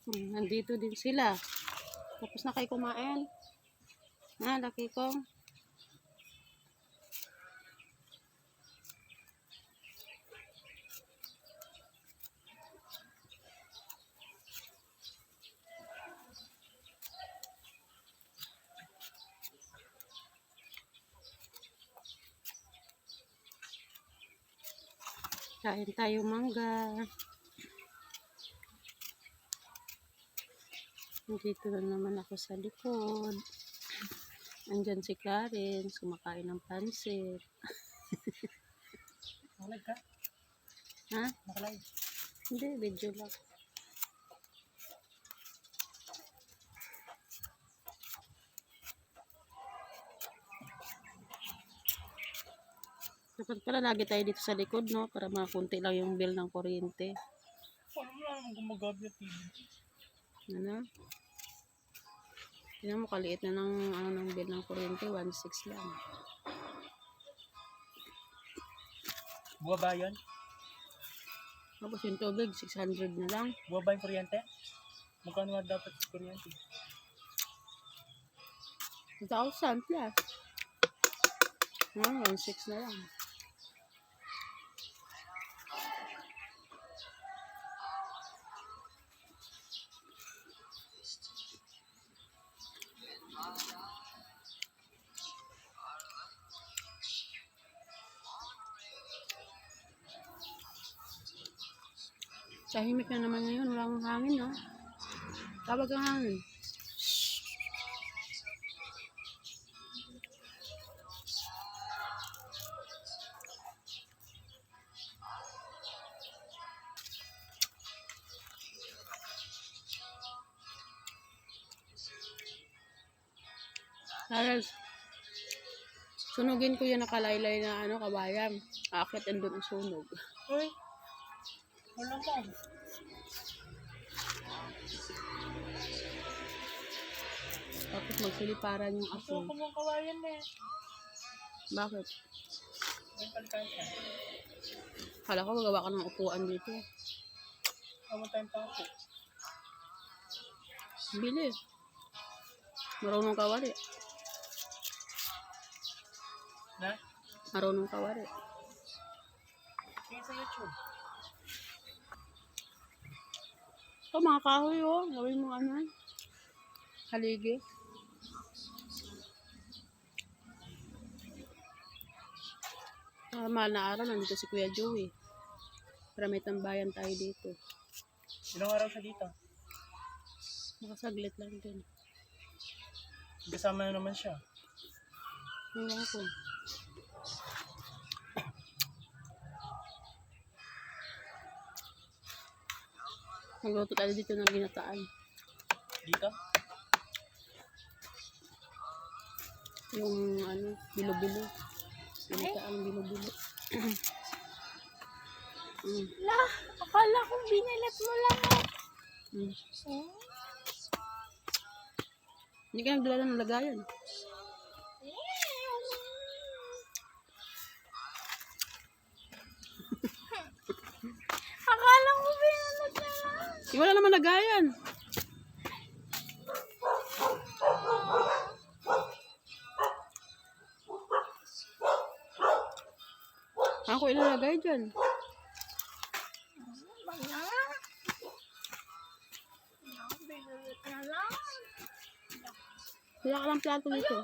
Nandito din sila. Tapos na kayo kumain. Laki kong. Kain tayo mangga. Dito na naman ako sa likod. Andyan si Karen, kumakain ng pansit. Nakalag ka? Ha? Nakalag? Hindi, video lang. Dapat pala lagi tayo dito sa likod, no? Para makunti lang yung bill ng kuryente. Paano mo lang gumagabi yung TV? Ano? Tingnan mo, kaliit na ng bill ng kuryente, 1.6 lang. Buwa ba yun? Tapos yung tubig, 600 na lang. Buwa ba yung kuryente? Magkano nga dapat sa kuryente? 1,000 plus. 1.6 na lang. Tahimik na naman ngayon, walang hangin, no? Tawag ang hangin. Aras, sunugin ko yung nakalaylay na kabayan. Aakit andun ang sunog. Uy! Wala ka. Tapos magsiliparan yung Gusto aso. ko mong kawayan eh. Bakit? May palitan ka. Kala ko magawa ka ng upuan dito. Tama tayong tapo. Bili. Marunong kawari. Na? Marunong kawari. Sige sa YouTube. Ito mga kahoy, oh. Gawin mo haligi. Mahal na araw, nandito si Kuya Joey. Para may tambayan tayo dito. Ilang araw siya dito? Nakasaglit lang din. Kasama na naman siya. Ewan ko. Magluto tayo dito ng ginataan. Dito? Yung bilo-bilo. Ginataan bilo-bilo. La, akala ko binalat mo lang. Hindi ka nagdala ng lagayan. Akala ko binalat mo lang. Wala naman lagayan. Ako ilalagay dyan. Binalat na lang. Wala ka lang plato dito.